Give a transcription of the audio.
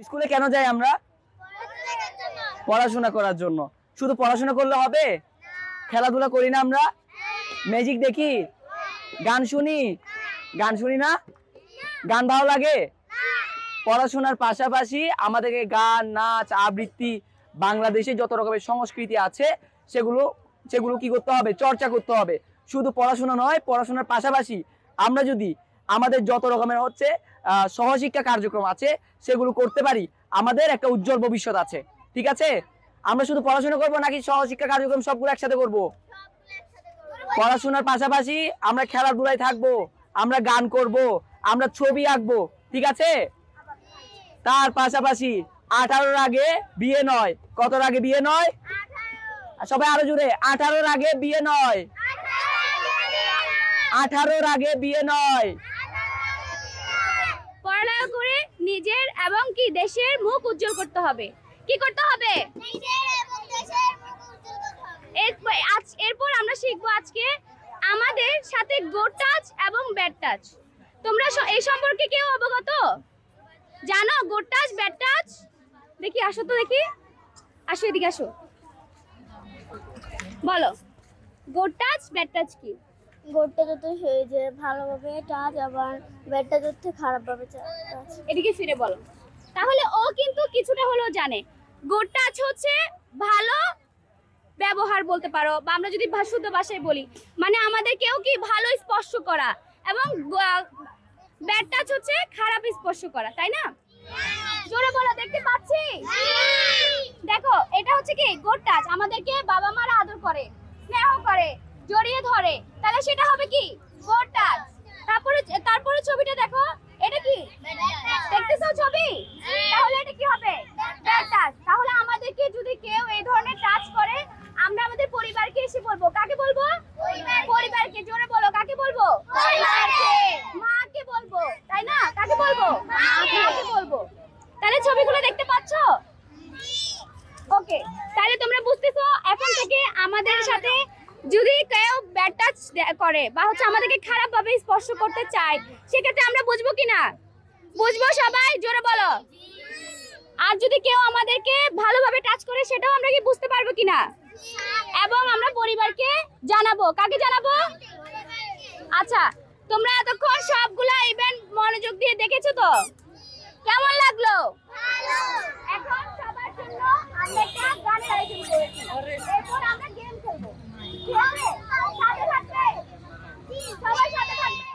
স্কুলে কেন যাই আমরা? পড়াশোনা করার জন্য। শুধু পড়াশোনা করলে হবে? খেলাধুলা করি না আমরা? ম্যাজিক দেখি? গান শুনি? গান শুনি না? গান ভালো লাগে? পড়াশোনার পাশাপাশি আমাদেরকে গান, নাচ, আবৃত্তি, বাংলাদেশে যত রকমের সংস্কৃতি আছে সেগুলো কি করতে হবে? চর্চা করতে হবে। শুধু পড়াশোনা নয়, পড়াশোনার পাশাপাশি আমরা যদি আমাদের যত রকমের সহশিক্ষা কার্যক্রম আছে সেগুলো করতে পারি, আমাদের একটা উজ্জ্বল ভবিষ্যৎ আছে। ঠিক আছে? আমরা শুধু পড়াশোনা করব নাকি সহশিক্ষা কার্যক্রম সবগুলো একসাথে করব? পড়াশোনার পাশাপাশি আমরা খেলাধুলায় থাকবো, আমরা গান করব, আমরা ছবি আঁকবো। ঠিক আছে? তার পাশাপাশি 18-র আগে বিয়ে নয়। কতর আগে বিয়ে নয়? সবাই আরো জোরে, 18-র আগে বিয়ে নয়। 18-র আগে বিয়ে নয়। পড়ালেখা করে নিজের এবং কি দেশের মুখ উজ্জ্বল করতে হবে। কি করতে হবে? এরপর আমরা শিখবো আজকে আমাদের সাথে গুড টাচ এবং ব্যাড টাচ। তোমরা এই সম্পর্কে কেউ অবগত জানো? Good touch, bad touch? দেখি, আসো তো দেখি, আসো এদিকে আসো, বলো গুড টাচ ব্যাড টাচ কি? গুডটা যত যে ভালোভাবে টাচ, আবার ব্যাডটা যত খারাপভাবে টাচ। এদিকে ফিরে বলো। তাহলে ও কিন্তু কিছুটা হলেও জানে। গুড টাচ হচ্ছে ভালো ব্যবহার বলতে পারো, বা আমরা যদি শুদ্ধ ভাষায় বলি মানে আমাদের কেউ কি ভালো স্পর্শ করা, এবং ব্যাড টাচ হচ্ছে খারাপ স্পর্শ করা, তাই না? জোরে বলো, দেখতে পাচ্ছি? দেখো, এটা হচ্ছে কি গুড টাচ। আমাদেরকে বাবা মারা আদর করে, স্নেহ করে, জড়িয়ে ধরে, তাহলে সেটা হবে কি গুড টাচ। তারপরে ছবিটা দেখো, এটা কি দেখতেছো ছবি? তাহলে এটা কি হবে? Bad touch. তাহলে আমাদেরকে যদি কেউ এই ধরনের টাচ করে, আমরা আমাদের পরিবারকে এসে বলবো। কাকে বলবো? পরিবারকে। জোরে বলো, কাকে বলবো? পরিবারকে। মাকে বলবো, তাই না? কাকে বলবো? মাকে বলবো। তাহলে ছবিগুলো দেখতে পাচ্ছো? ওকে, তাহলে তোমরা বুঝতেছো এখন থেকে আমাদের সাথে যদি কেউ ব্যাড টাচ করে বা আমাদেরকে খারাপ ভাবে স্পর্শ করতে চায়, সেক্ষেত্রে আমরা বুঝবো কিনা? বুঝবো সবাই? জোরে বলো। আর যদি কেউ আমাদেরকে ভালোভাবে টাচ করে, সেটাও আমরা কি বুঝতে পারবো কিনা? এবং আমরা পরিবারকে জানাবো। কাকে জানাবো? আচ্ছা, তোমরা এতক্ষণ সবগুলা ইভেন্ট মনোযোগ দিয়ে দেখেছো তো? কেমন লাগলো? এখন সবার জন্য আমরা একটা গানের আয়োজন করেছি। এরপর আমরা গেম খেলবো। ঠিক আছে? সাথে থাকবে? সবাই সাথে থাকবে?